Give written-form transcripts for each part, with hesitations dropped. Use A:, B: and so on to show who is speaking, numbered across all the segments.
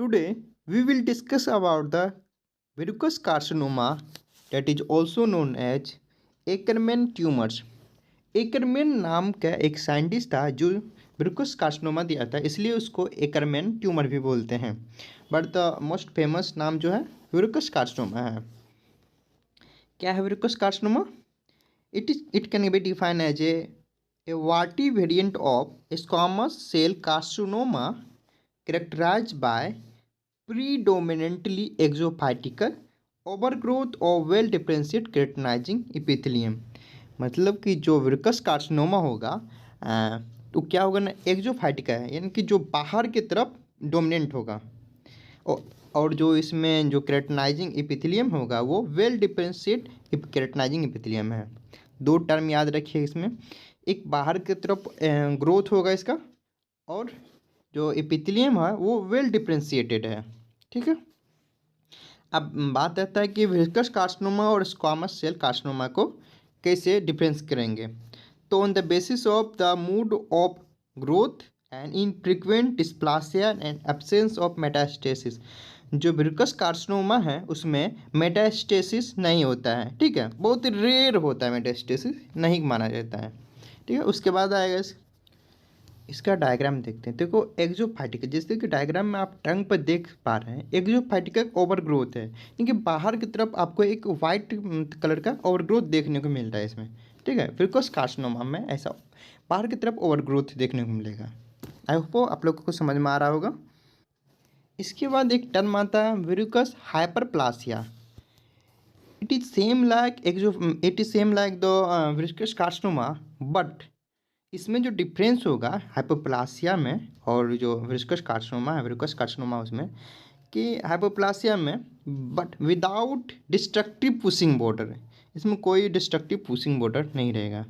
A: Today, we will discuss about the verrucous carcinoma, that is also known as Ackermann tumors. Ackermann नाम का एक scientist था जो ब्रुकस carcinoma दिया था, इसलिए उसको एकरमैन ट्यूमर भी बोलते हैं। बट द मोस्ट फेमस नाम जो है ब्रुकस कार्सिनोमा है। क्या है verrucous carcinoma? It can be define as a warty variant of squamous cell carcinoma characterized by predominantly exophytical overgrowth of well differentiated keratinizing epithelium। मतलब कि जो वर्कस कार्सिनोमा होगा तो क्या होगा ना, एक्जोफाइटिका है, यानी कि जो बाहर की तरफ डोमिनेंट होगा और जो इसमें जो केराटिनाइजिंग एपिथेलियम होगा वो वेल डिफरेंशिएट केराटिनाइजिंग एपिथेलियम है। दो टर्म याद रखिए इसमें, एक बाहर की तरफ ग्रोथ होगा इसका, और जो एपिथेलियम है वो वेल डिफरेंशिएटेड है। ठीक है, अब बात आता है कि वर्कस कार्सिनोमा और स्क्वामस सेल कार्सिनोमा को कैसे डिफरेंस करेंगे। तो on the basis of the mode of growth and infrequent dysplasia and absence of metastasis. जो वर्कस कार्सिनोमा है उसमें मेटास्टेसिस नहीं होता है, ठीक है, बहुत रेयर होता है, मेटास्टेसिस नहीं माना जाता है। ठीक है, उसके बाद आएगा इसका डायग्राम देखते हैं। देखो एक्जोफाइटिका, जैसे कि डायग्राम में आप टंग पर देख पा रहे हैं, एक्जोफाइटिका ओवर ग्रोथ है, क्योंकि बाहर की तरफ आपको एक वाइट कलर का ओवर ग्रोथ देखने को मिल रहा है इसमें। ठीक है, वर्कस कार्सिनोमा में ऐसा बाहर की तरफ ओवर ग्रोथ देखने को मिलेगा। आई होप आप लोगों को समझ में आ रहा होगा। इसके बाद एक टर्म आता है verrucous hyperplasia. It is same like the verrucous carcinoma, but इसमें जो डिफरेंस होगा हाइपोप्लासिया में और जो वर्कस कार्सिनोमा उसमें कि हाइपोप्लासिया में but without destructive pushing border, इसमें कोई डिस्ट्रक्टिव पुशिंग बॉर्डर नहीं रहेगा।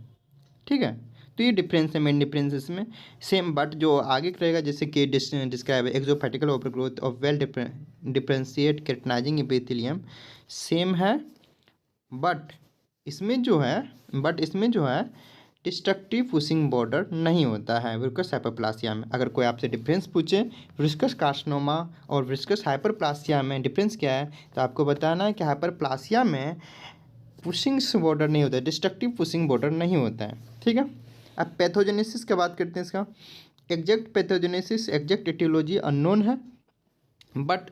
A: ठीक है, तो ये डिफरेंस है, मेन डिफरेंस इसमें सेम, बट जो आगे रहेगा जैसे कि describe exophytic overgrowth of well differentiate keratinizing epithelium same है, बट इसमें जो है डिस्ट्रक्टिव पुशिंग बॉर्डर नहीं होता है वर्कस हाइपरप्लासिया में। अगर कोई आपसे डिफरेंस पूछे वर्कस कार्सिनोमा और वर्कस हाइपरप्लासिया में डिफरेंस क्या है, तो आपको बताना है कि हाइपरप्लासिया में पुशिंग बॉर्डर नहीं होता है, डिस्ट्रक्टिव पुशिंग बॉर्डर नहीं होता है। ठीक है, अब पैथोजेनेसिस की बात करते हैं। इसका exact pathogenesis, exact aetiology unknown है, बट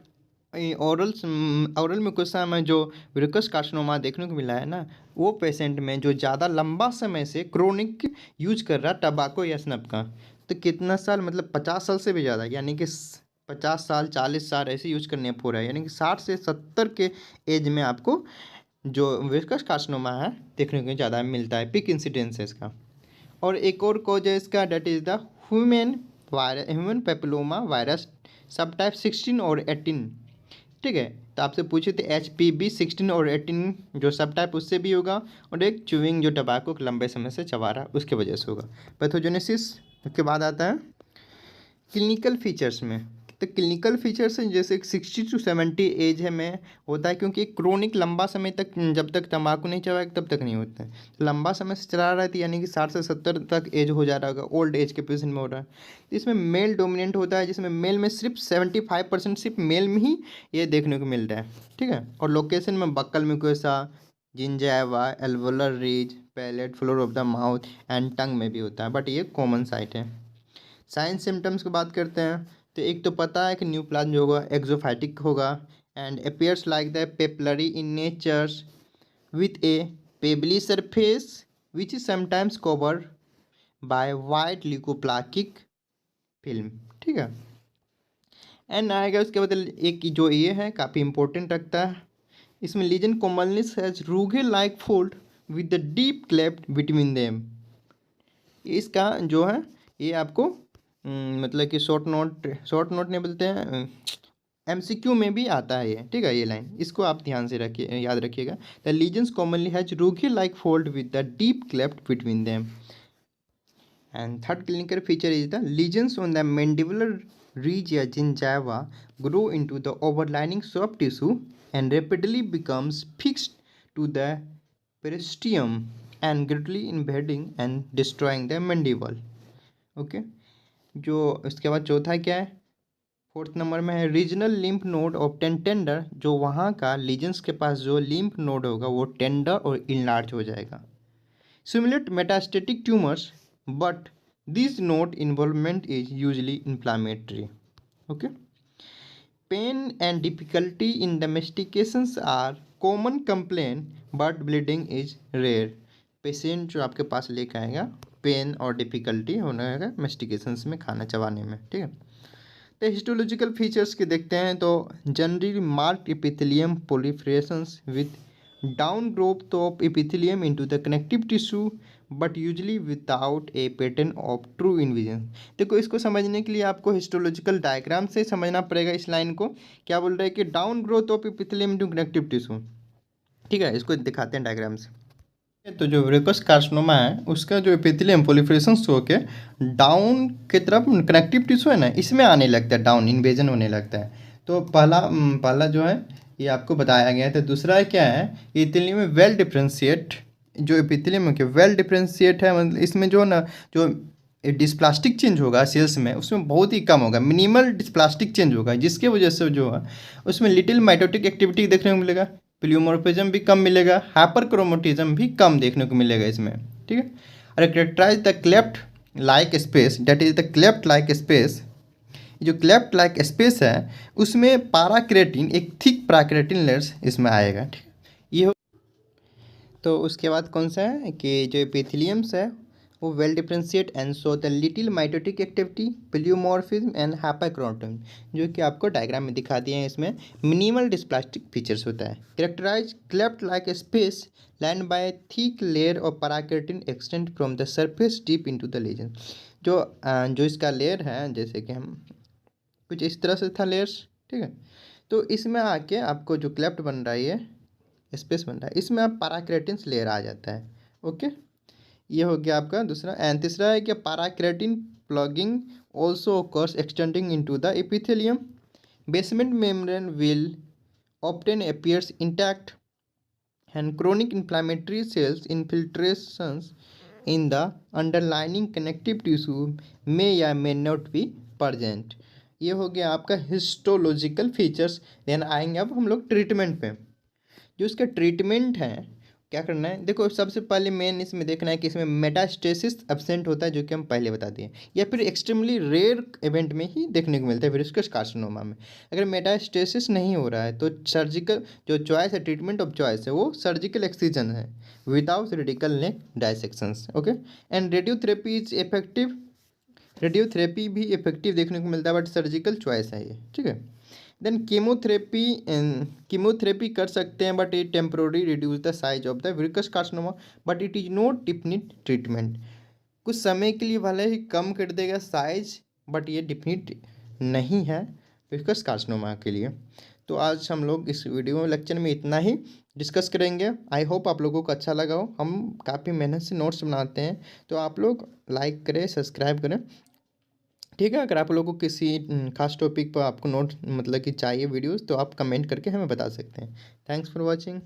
A: ओरल म्यूकोसा में जो वर्कस कार्सिनोमा देखने को मिला है ना, वो पेशेंट में जो ज़्यादा लंबा समय से क्रोनिक यूज कर रहा टबाको या स्नब का, तो कितना साल, मतलब 50 साल से भी ज़्यादा, यानी कि 50 साल 40 साल ऐसे यूज करने हो रहा है, यानी कि 60 से 70 के एज में आपको जो वर्कस कार्सिनोमा है देखने को ज़्यादा मिलता है, पिक इंसिडेंस है इसका। और एक और कॉज है इसका, that is the human papilloma virus सब टाइप 16 और 18। ठीक है, तो आपसे पूछे थे HPV 16 और 18 जो सब टाइप उससे भी होगा, और एक च्यूइंग जो टबाको लंबे समय से चबा रहा उसके वजह से होगा। पैथोजेनेसिस के बाद आता है क्लिनिकल फीचर्स में। तो क्लिनिकल फीचर्स जैसे 60 to 70 एज है में होता है, क्योंकि क्रोनिक लंबा समय तक जब तक तंबाकू नहीं चबाएगा तब तक नहीं होता है। तो लंबा समय से चला रहा है, यानी कि 60 से 70 तक एज हो जा रहा होगा, ओल्ड एज के पेशेंट में हो रहा है। तो इसमें मेल डोमिनेंट होता है, जिसमें मेल में सिर्फ 75% सिर्फ मेल में ही ये देखने को मिल रहा है। ठीक है, और लोकेशन में buccal mucosa, gingiva, alveolar ridge, palate, floor of the mouth and tongue में भी होता है, बट ये कॉमन साइट है। साइंस सिम्टम्स की बात करते हैं, तो एक तो पता है कि न्यूप्लाज्म जो होगा एक्सोफाइटिक होगा and appears like the papillary in natures with a pebbly surface which is sometimes covered by white leukoplakic film. ठीक है, एंड आएगा उसके बाद एक जो ये है काफ़ी इंपॉर्टेंट रखता है, इसमें lesion commonly has rugae like fold with the deep cleft between them. इसका जो है ये आपको मतलब कि शॉर्ट नोट नहीं बोलते हैं, MCQ में भी आता है ये। ठीक है, ये लाइन इसको आप ध्यान से रखिए, याद रखिएगा। The lesions commonly has rugae like fold with the deep cleft between them. And third clinical feature is the lesions on the mandibular ridge या gingiva grow into the overlying soft tissue and rapidly becomes fixed to the periosteum and gradually invading and destroying the mandible. Okay, जो इसके बाद चौथा क्या है, 4th number में है regional lymph node of tender, जो वहाँ का लीजन्स के पास जो लिम्फ नोड होगा वो टेंडर और इनलार्ज हो जाएगा। Simulate metastatic tumours but this node involvement is usually inflammatory. Okay. Pain and difficulty in domestications are common complain but bleeding is rare. Patient जो आपके पास लेकर आएगा पेन और डिफिकल्टी होने का मेस्टिकेशंस में, खाना चबाने में, ठीक है। तो हिस्टोलॉजिकल फीचर्स के देखते हैं तो generally marked epithelium proliferations with down growth of epithelium into the connective tissue but usually without a pattern of true invasion. देखो इसको समझने के लिए आपको हिस्टोलॉजिकल डायग्राम से समझना पड़ेगा इस लाइन को। क्या बोल रहे हैं कि down growth of epithelium into connective tissue, ठीक है। इसको दिखाते हैं डायग्राम से। तो जो वेरिकोस कार्सिनोमा है उसका जो एपिथेलियम प्रोलिफरेशन हो के डाउन की तरफ कनेक्टिव टिश्यू है ना, इसमें आने लगता है, डाउन इन्वेजन होने लगता है। तो पहला जो है ये आपको बताया गया है। तो दूसरा है क्या है, एपिथेलियम में वेल डिफ्रेंशिएट, जो एपिथेलियम के वेल डिफ्रेंशिएट है, मतलब इसमें जो ना जो डिस्प्लास्टिक चेंज होगा सेल्स में उसमें बहुत ही कम होगा, मिनिमल डिस्प्लास्टिक चेंज होगा, जिसके वजह से जो है उसमें लिटिल माइटोटिक एक्टिविटी देखने को मिलेगा, प्लियोमॉर्फिज्म भी कम मिलेगा, हाइपरक्रोमेटिज्म भी कम देखने को मिलेगा इसमें, ठीक है। और characterise the cleft like space, that is the cleft like space. जो क्लेफ्ट लाइक स्पेस है उसमें पैराकेराटिन, एक थिक पैराकेराटिन लेयर्स इसमें आएगा, ठीक है। ये हो तो उसके बाद कौन सा है कि जो एपिथेलियम्स है वो well differentiate and show the little mitotic activity, pleomorphism and hyperchromatism, जो कि आपको डायग्राम में दिखा दिए हैं। इसमें मिनिमल डिस्प्लास्टिक फीचर्स होता है। Characterize cleft like space line by thick layer of parakeratin extend from the surface deep into the lesion. जो इसका लेयर है, जैसे कि हम कुछ इस तरह से था लेयर्स, ठीक है। तो इसमें आके आपको जो क्लेफ्ट बन रहा है, ये स्पेस बन रहा है, इसमें आप पैराकेराटिन लेयर आ जाता है। ओके, ये हो गया आपका दूसरा। एंड तीसरा है कि parakeratin plugging also occurs extending into the epithelium, basement membrane will often appears intact and chronic inflammatory cells infiltrations in the underlining connective tissue may या मे नॉट बी प्रेजेंट। ये हो गया आपका हिस्टोलॉजिकल फीचर्स। देन आएंगे अब हम लोग treatment पे। जो इसका ट्रीटमेंट है, क्या करना है, देखो सबसे पहले मेन इसमें देखना है कि इसमें मेटास्टेसिस एब्सेंट होता है, जो कि हम पहले बता दिए, या फिर एक्सट्रीमली रेयर इवेंट में ही देखने को मिलता है वेरिकोस कार्सिनोमा में। अगर मेटास्टेसिस नहीं हो रहा है तो सर्जिकल जो चॉइस है, ट्रीटमेंट ऑफ चॉइस है, वो सर्जिकल एक्सीजन है without radical neck dissections. Okay. And radiotherapy is effective, radiotherapy भी इफेक्टिव देखने को मिलता है, बट सर्जिकल चॉइस है ये, ठीक है। देन कीमोथेरेपी कर सकते हैं, बट ये temporary reduce the size of the varicose carcinoma, but it is not definite treatment. कुछ समय के लिए भले ही कम कर देगा साइज, बट ये डिफिनिट नहीं है वेरिकोस कार्सिनोमा के लिए। तो आज हम लोग इस वीडियो लेक्चर में इतना ही डिस्कस करेंगे। आई होप आप लोगों को अच्छा लगा हो। हम काफ़ी मेहनत से नोट्स बनाते हैं, तो आप लोग लाइक करें, सब्सक्राइब करें, ठीक है। अगर आप लोगों को किसी खास टॉपिक पर आपको नोट मतलब कि चाहिए वीडियोस, तो आप कमेंट करके हमें बता सकते हैं। Thanks for watching.